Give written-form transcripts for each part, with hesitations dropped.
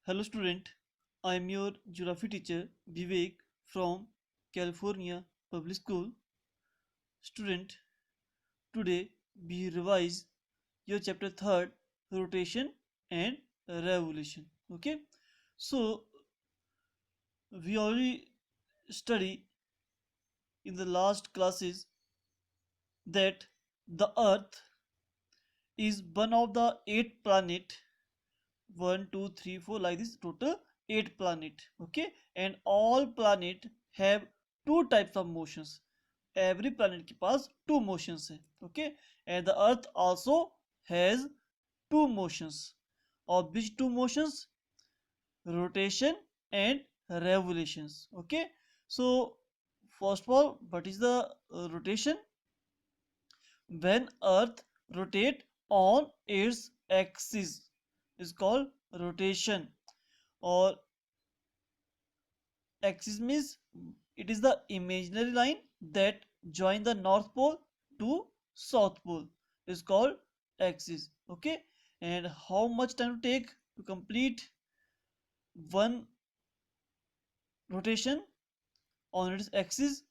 Hello student, I am your geography teacher Vivek from California Public School. Student, today we revise your chapter 3rd, rotation and revolution. Okay, so we already study in the last classes that the earth is one of the 8 planet, one, two, three, four, like this, total 8 planet. Okay, and all planet have two types of motions. Every planet के पास two motions है. Okay, and the earth also has two motions. Of which two motions? Rotation and revolutions. Okay, so first of all, what is the rotation? When earth rotate on its axis is called rotation. Or axis means it is the imaginary line that join the north pole to south pole is called axis. Okay, and how much time to take to complete one rotation on its axis?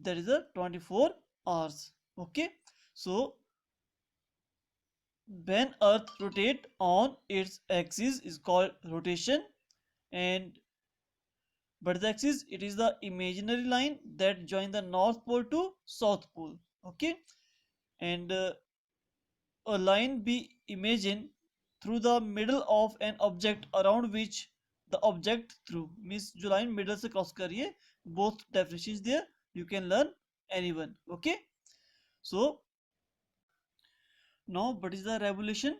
That is a 24 hours. Okay, so when earth rotate on its axis is called rotation, and but the axis, it is the imaginary line that join the north pole to south pole. Okay, and a line be imagined through the middle of an object around which the object through means जो line middle से cross कर रही है. Both definitions there, you can learn anyone. Okay, so now what is the revolution?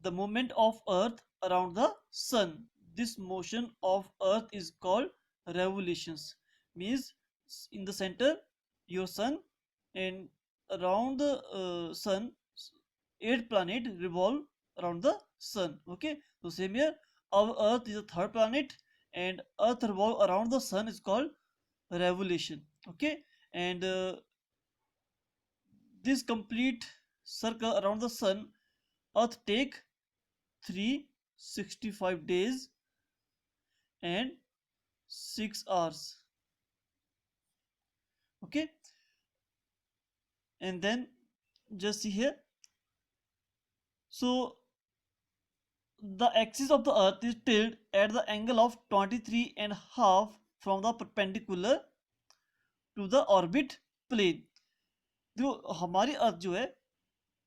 The movement of earth around the sun. This motion of earth is called revolutions. Means in the center your sun, and around the sun 8 planet revolve around the sun. Okay, so same here, our earth is the third planet and earth revolve around the sun is called revolution. Okay, and this complete circle around the sun, earth take 365 days and 6 hours. Okay, and then just see here, so the axis of the earth is tilted at the angle of 23 and half from the perpendicular to the orbit plane. देखो हमारी अर्थ जो है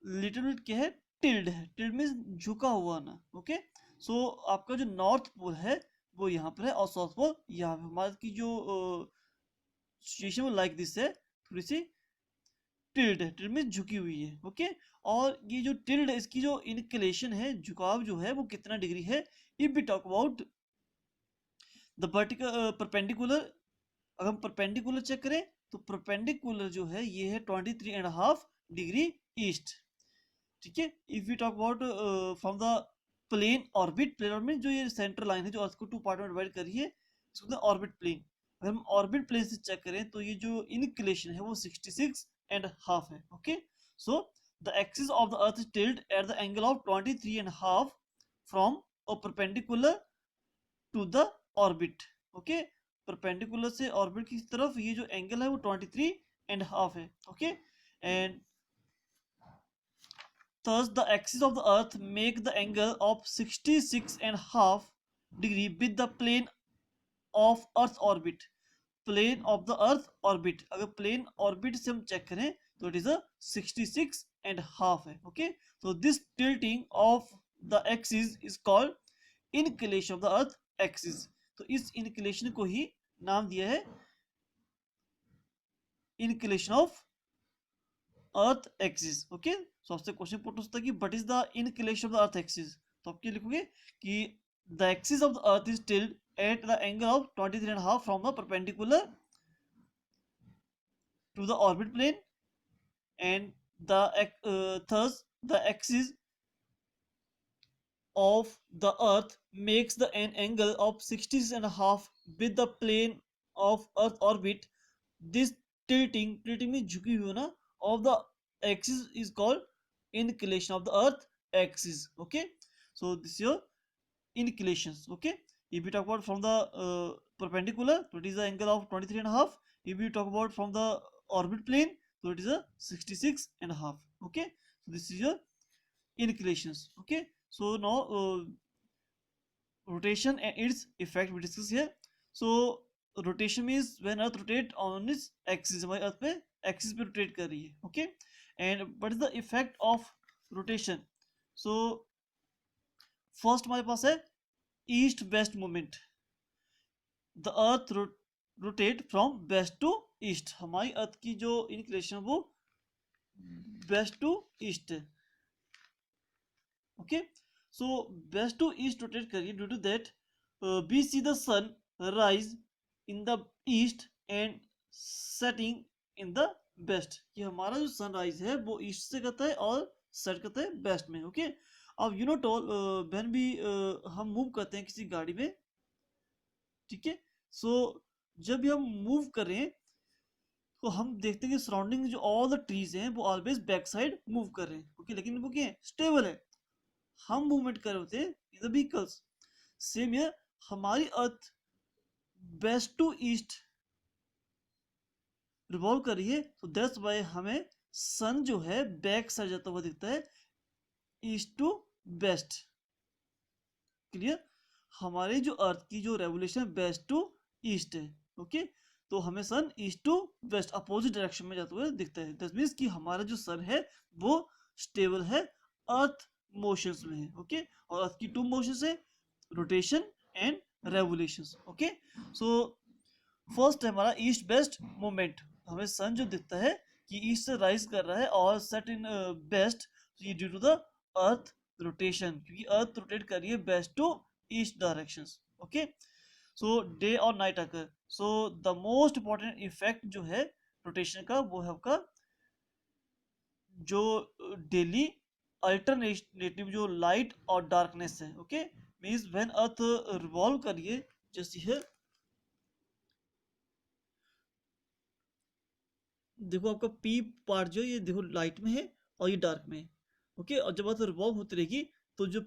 little bit क्या है, tilde है. Tilde means झुका हुआ ना. ओके, सो आपका जो नॉर्थ पोल है वो यहाँ पर है और साउथ पोल यहाँ पे. हमारी की जो सिचुएशन वो लाइक दिस है, थोड़ी सी टिल्ड है. टिल्ड मीन्स झुकी हुई है. ओके, और ये जो टिल्ड है इसकी जो इनक्लेशन है, झुकाव जो है वो कितना डिग्री है? If we talk about the vertical perpendicular, अगर हम परपेंडिकुलर चेक करें तो परपेंडिकुलर जो है ये है 23.5 डिग्री ईस्ट. ठीक है, if we talk about from the plane orbit, plane orbit जो ये सेंट्रल लाइन है जो अर्थ को 2 पार्ट में डिवाइड कर रही है, इसको ऑर्बिट प्लेन. अगर हम ऑर्बिट प्लेन से चेक करें तो ये जो इनक्लेशन है वो 66.5 है. Okay, so the axis of the earth is tilt at the angle of 23.5 from a perpendicular to the orbit. Okay, perpendicular से ऑर्बिट की तरफ ये जो एंगल है वो 23.5 है. Okay, and thus the axis of the earth make the angle of 66.5 degree with the plane of earth orbit. Plane of the earth orbit, अगर plane orbit से हम check करें तो it is a 66.5 है. Okay, so this tilting of the axis is called inclination of the earth axis. तो इस inclination को ही नाम दिया है inclination of earth axis. Okay, so आपसे क्वेश्चन पुट हो सकता है कि what is the inclination of the earth axis. तो आप क्या लिखोगे कि the axis of the earth is tilted at the angle of 23.5 from the perpendicular to the orbit plane, and thus the axis of the earth makes the an angle of 66.5 with the plane of earth orbit. This tilting means झुकी हुई ना of the axis is called inclination of the earth axis. Okay, so this is your inclinations. Okay, if we talk about from the perpendicular, so it is the angle of 23 and a half. If we talk about from the orbit plane, so it is a 66 and a half. Okay, so this is your inclinations. Okay, so now rotation and its effect we discuss here. So rotation means when earth rotate on its axis, हमारी earth पे axis पे rotate कर रही है. Okay, and what is the effect of rotation? So first हमारे पास है east west movement. The earth rotate from west to east. हमारी अर्थ की जो इंक्लिनेशन वो वेस्ट टू ईस्ट है. Okay, so west to east rotate करिए. Due to that we see the sun rise in the east and setting in the west. ये हमारा जो sunrise है वो ईस्ट से करता है और सेट करता है वेस्ट में. ओके, अब यू नो टॉल व्हेन भी हम मूव करते हैं किसी गाड़ी में, ठीक है, सो जब भी हम मूव करें तो हम देखते हैं कि सराउंडिंग जो ऑल द ट्रीज हैं वो ऑलवेज बैक साइड मूव कर रहे हैं. ओके, लेकिन वो क्या है, स्टेबल है. हम मूवमेंट कर रहे होते हैं इन द व्हीकल्स. सेम है, हमारी अर्थ वेस्ट टू ईस्ट रिवॉल्व कर रही है, तो दैट्स व्हाई हमें सन जो है बैक साइड जाता हुआ दिखता है ईस्ट टू वेस्ट. क्लियर? हमारी जो अर्थ की जो रेवोल्यूशन वेस्ट टू ईस्ट है. ओके, तो हमें sun east to west opposite direction में जाते हुए दिखता है. दैट मींस कि हमारा जो सन है वो स्टेबल है, अर्थ मोशंस में है. ओके, और अर्थ की टू मोशंस है, rotation and revolutions. Okay, so first है हमारा ईस्ट वेस्ट मूवमेंट. हमें सन जो दिखता है कि ईस्ट से राइज कर रहा है और सेट इन वेस्ट, ये due to the earth rotation, क्योंकि अर्थ रोटेट कर रही है west to east directions. Okay, so day और night occur. So the most important effect जो है रोटेशन का वो है आपका जो डेली अल्टरनेटिव जो लाइट और डार्कनेस है. Okay, means when earth revolve करिए, जैसे है देखो आपका पी पार्ट जो ये देखो लाइट में है और ये डार्क में है. ओके, और जब अर्थ रिवॉल्व होती रहेगी तो जो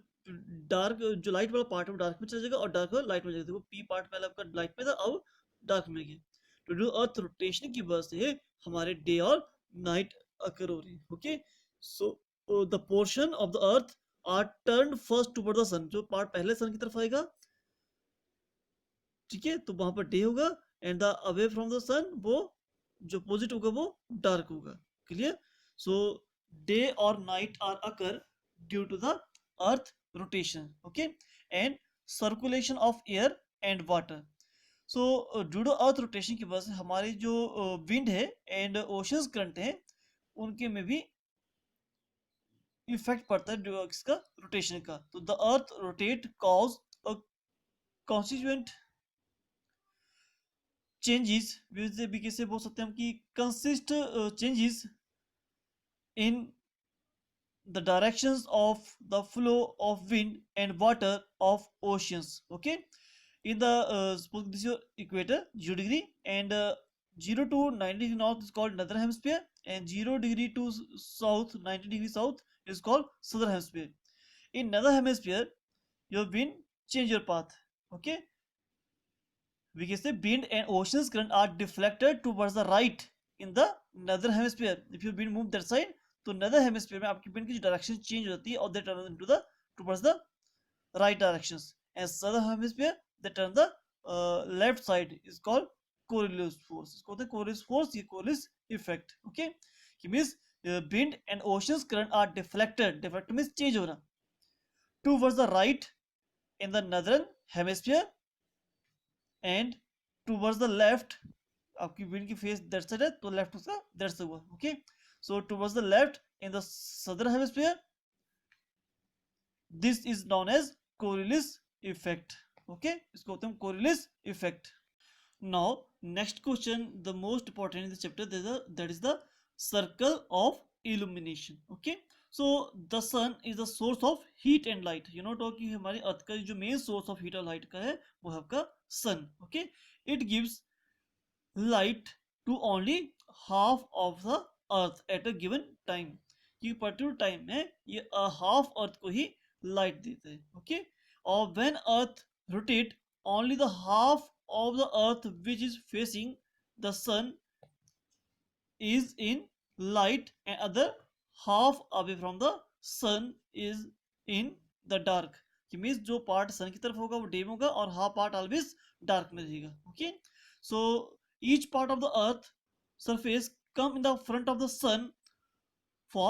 डार्क जो लाइट वाला पार्ट है वो डार्क में चला जाएगा और डार्क वाला लाइट में जाएगा. देखो पी पार्ट पहले आपका लाइट में था, अब डार्क में गया. तो जो अर्थ रोटेशन की वजह से हमारे डे और नाइट अकर हो रही है. Okay, so the portion of the earth are turn first toward the sun. जो पार्ट पहले सन की तरफ आएगा, ठीक है, तो वहां पर डे होगा, and the away from the sun वो जो अपोजिट होगा वो डार्क होगा. क्लियर? सो डे और night are occur due to the earth rotation. Okay, and circulation of air and water. So due to earth rotation की वजह से हमारी जो विंड है एंड ओशंस करंट है उनके में भी इफेक्ट पड़ता है इसका रोटेशन का. तो the earth rotate cause a constituent changes, भी कैसे बोल सकते हैं हम कि consist changes in the directions of the flow of wind and water of oceans. Okay, in the suppose this is your equator 0 degree, and 0 to 90 degree north is called northern hemisphere, and 0 degree to south 90 degree south is called southern hemisphere. In northern hemisphere your wind change your path. Okay, we can say wind and oceans current are deflected towards the right in the northern hemisphere. If your wind move that side, तो नदर hemisphere में आपकी wind की direction change हो जाती है और they turn into the towards the right directions. And southern hemisphere they turn the left side is called Coriolis force. इसको कहते हैं कोरियोलिस फोर्स, ये कोरियोलिस इफेक्ट. ओके, कि means wind and oceans current are deflected. Deflect means change होना towards the right in the northern hemisphere and towards the left. आपकी wind की face that side है तो लेफ्ट उसका that side हुआ. Okay, so towards the left in the southern hemisphere, this is known as Coriolis effect. Okay, इसको होते हैं Coriolis effect. Now next question, the most important in this chapter, that is the circle of illumination. Okay, so the sun is the source of heat and light. You know कि हमारी अर्थ का जो main source of heat और light का है वो है आपका sun. Okay, it gives light to only half of the earth at a given time. कि पर्टिकुलर टाइम में ये हाफ अर्थ को ही लाइट देता है. Okay, or when earth rotate, only the half of the earth which is facing the sun is in light and other half away from the sun is in the dark. ये means जो part सन की तरफ होगा वो day में होगा और half part always dark में रहेगा. Okay, so each part of the earth surface come in the front of the sun for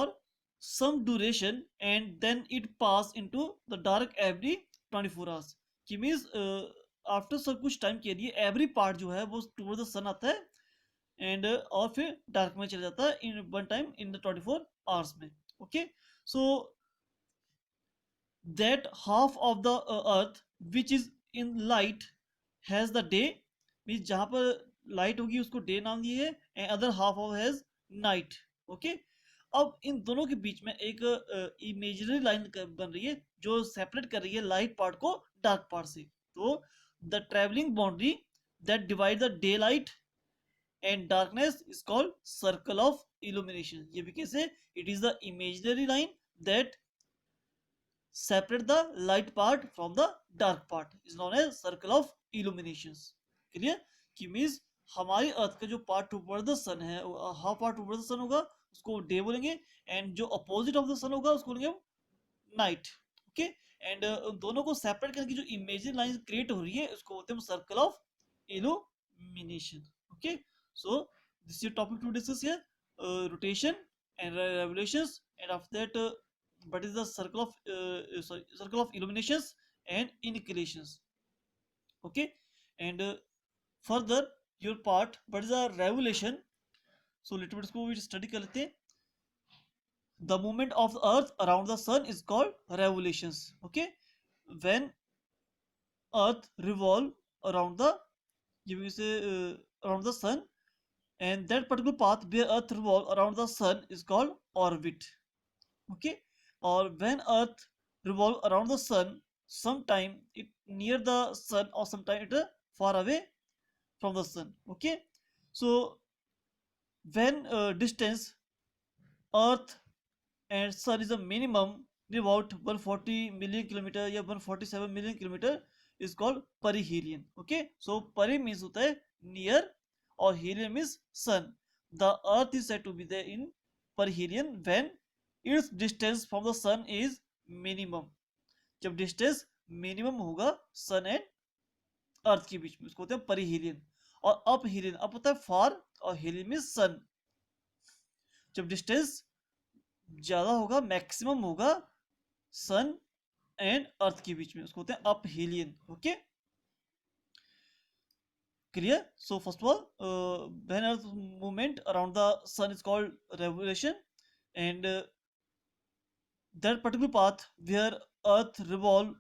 some duration and then it pass into the dark every 24 hours. कि means after सब कुछ time के लिए every part जो है वो toward the सन आता है एंड और फिर डार्क में चला जाता है in one time in the 24 hours में. Okay, so that half of the earth which is in light has the day, means जहाँ पर लाइट होगी उसको डे नाम दिए है and other half of has night. Okay, अब इन दोनों के बीच में एक इमेजिनरी लाइन बन रही है जो सेपरेट कर रही है लाइट पार्ट को डार्क पार्ट से. तो the travelling boundary that divide the day light and darkness is called circle of illumination. ये भी कैसे, it is the imaginary line that separate the light part from the dark part is known as circle of illuminations. clear कि means हमारी अर्थ का जो part toward the सन है, half part toward the सन होगा उसको डे बोलेंगे एंड जो opposite of the सन होगा उसको बोलेंगे नाइट. ओके, एंड दोनों को सेपरेट करके जो इमेजिनरी लाइन क्रिएट हो रही है उसको बोलते हैं circle of illumination. Okay, so this is your topic to discuss here, rotation and revolutions, and after that what is the circle of illuminations and inclinations. Okay, and further your part what is the revolution. So little bit इसको भी study कर लेते हैं. The movement of the earth around the sun is called revolutions. Okay, when earth revolve around the, you will say around the sun, and that particular path where earth revolve around the sun is called orbit. Okay, or when earth revolve around the sun, sometime it near the sun or sometime it far away from the sun. Okay, so when distance earth and sun is a minimum about 140 million kilometer या 147 million kilometer is called perihelion. Okay, so peri means होता है near और helium is sun. The earth is said to be there in perihelion when its distance from the sun is minimum. जब distance minimum होगा sun and earth के बीच में उसको बोलते हैं perihelion. और aphelion, up होता है far और helium is sun. जब distance ज्यादा होगा मैक्सिमम होगा sun and earth के बीच में उसको बोलते हैं aphelion. Okay, clear? So first of all, when earth movement around the sun is called revolution, and that particular path where earth revolve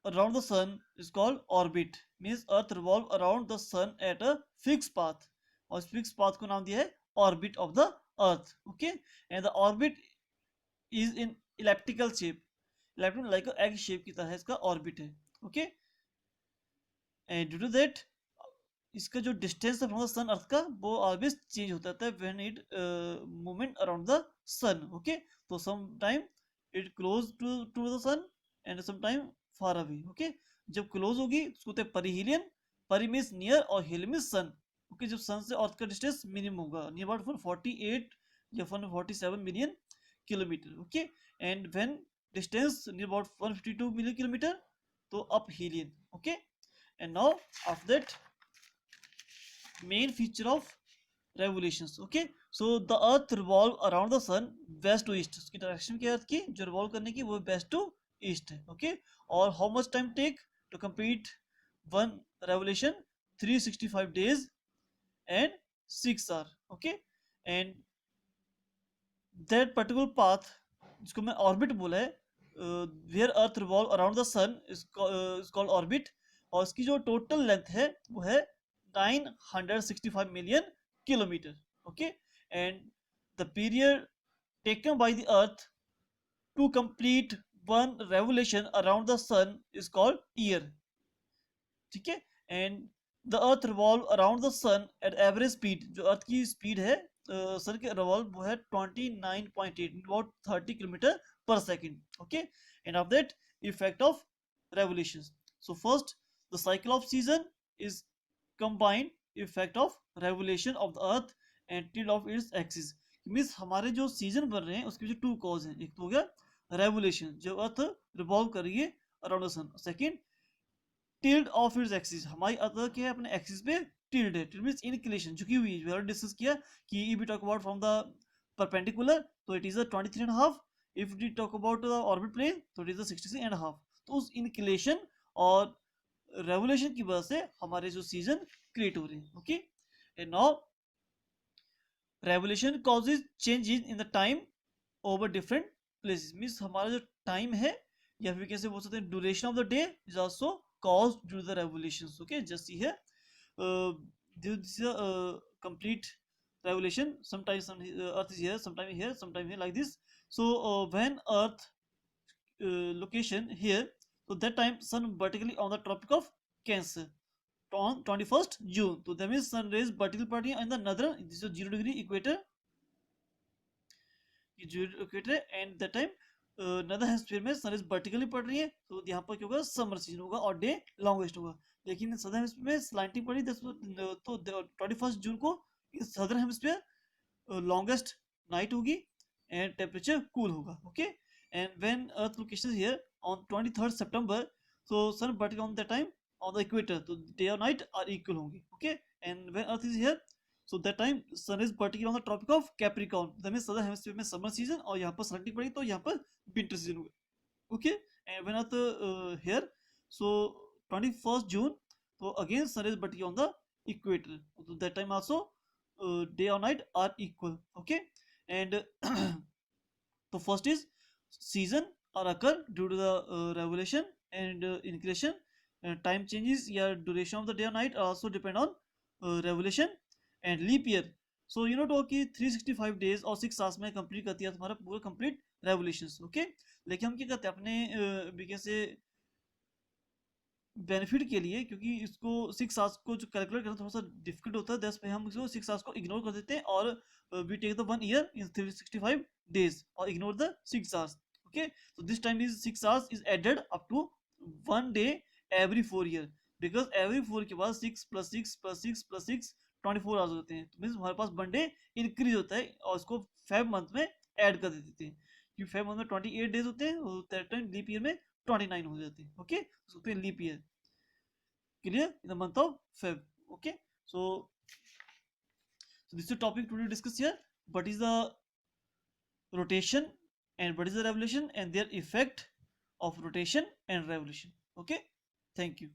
around the sun is called orbit. Means earth revolve around the sun at a fixed path, और इस fixed path को नाम दिया है orbit of the earth. Okay, and the orbit is in elliptical shape. Elliptical like a egg shape की तरह इसका orbit है. Okay, and due to that इसका जो डिस्टेंस है फ्रॉम द सन अर्थ का वो ऑलवेज चेंज होता रहता है when it movement around the sun. Okay, तो some time it close to the sun and some time far away. Okay, जब क्लोज होगी उसको कहते हैं परिहीलियन. परी मींस नियर और हिल मींस सन. ओके, जब सन से अर्थ का डिस्टेंस मिनिमम होगा नियर अबाउट 148 या 147 million kilometre. Okay, and when distance near about 152 million kilometre तो aphelion. Okay, and now after that main feature of revolutions. Okay, so the earth revolve around the sun west to east. उसकी direction क्या है अर्थ की जो revolve करने की वो west to east है. Okay, और how much time take to complete one revolution? 365 days and 6 hours. Okay, and that particular path जिसको मैं ऑर्बिट बोला है where earth revolve around the sun is called orbit, और इसकी जो टोटल लेंथ है वो है 965 million kilometer. Okay, and the period taken by the earth to complete one revolution around the sun is called year. ठीक है, and the earth revolve around the sun at average speed. जो earth की speed है सन के revolve वो है 29.8 about 30 kilometre पर second. Okay, end of that effect of revolutions. So first, the cycle of season is combined effect of revolution of the earth and tilt of its axis. Means हमारे जो season बन रहे हैं उसके पीछे to cause हैं. एक तो हो गया रेवोल्यूशन, जो अर्थ रिवॉल्व कर रही है around the sun. Second, tilted off its axis, हमारी अर्थ क्या है अपने एक्सिस पे टिल्ड है. टिल्ड मींस इंक्लिनेशन, झुकी हुई है. वी डिस्कस किया कि if we talk about from the perpendicular तो it is a 23.5. If we talk about the orbit plane तो इट इज अ 66.5. तो उस इंक्लिनेशन और रेवोल्यूशन की वजह से हमारे जो सीजन क्रिएट हो रहे हैं. Okay, and now revolution causes changes in the time over different places. Means हमारा जो टाइम है या फिर कैसे बोल सकते हैं duration of the day is also caused due to the revolutions. Okay, just see here, this is a complete revolution. Sometimes earth is here, sometime here, like this. So when earth location here, so that time sun vertically on the tropic of Cancer on 21st June. So that means sun rays vertically party in the northern, this is 0 degree equator, equator. And that time नदर hemisphere में सन is vertically पड़ रही है, तो यहाँ पर क्या होगा समर सीजन होगा और डे लॉन्गेस्ट होगा. लेकिन सदर्न हेमिस्फीयर में स्लांटिंग पड़ी तो 21 जून को सदर्न हेमिस्फीयर लॉन्गेस्ट नाइट होगी एंड टेम्परेचर कूल होगा. Okay, and when earth location is here on 23rd September, so sun vertical on that time on the equator, so day or night are equal होंगे. Okay, and when earth is here, so that time sun is vertically on the tropic of Capricorn. that means southern hemisphere में summer season और यहाँ पर slanting पड़ी तो यहाँ पर winter season होगा. Okay, and when earth here, so 21st June, so again sun is vertically on the equator, so that time also day or night are equal. Okay, and so first is season or occur due to the revolution and inclination. Time changes या duration of the day or night also depend on revolution and leap year. So you know तो कि 365 days और 6 hours में complete करती है तुम्हारा पूरा complete revolutions. Okay, लेकिन हम क्या करते हैं अपने बीके से बेनिफिट के लिए, क्योंकि इसको 6 आवर्स को जो कैलकुलेट करना थोड़ा सा डिफिकल्ट होता है, 10 पे हम इसको 6 आवर्स को इग्नोर कर देते हैं और we take the 1 year in 365 days और ignore the 6 hours. Okay, so this time is 6 hours is added up to 1 day every 4 year, because every 4 के बाद 6 plus 6 plus 6 plus 6 24 आवर्स होते हैं. तो मीन्स हमारे पास 1 डे इंक्रीज होता है और उसको फेब मंथ में ऐड कर देते हैं, क्योंकि फेब मंथ में 28 डेज होते हैं और दैट टाइम लीप ईयर में 29 हो जाते हैं. ओके, उसको leap year clear in the month of Feb. Okay, so this is the topic to discuss here. What is the rotation and what is the revolution and their effect of rotation and revolution. Okay, thank you.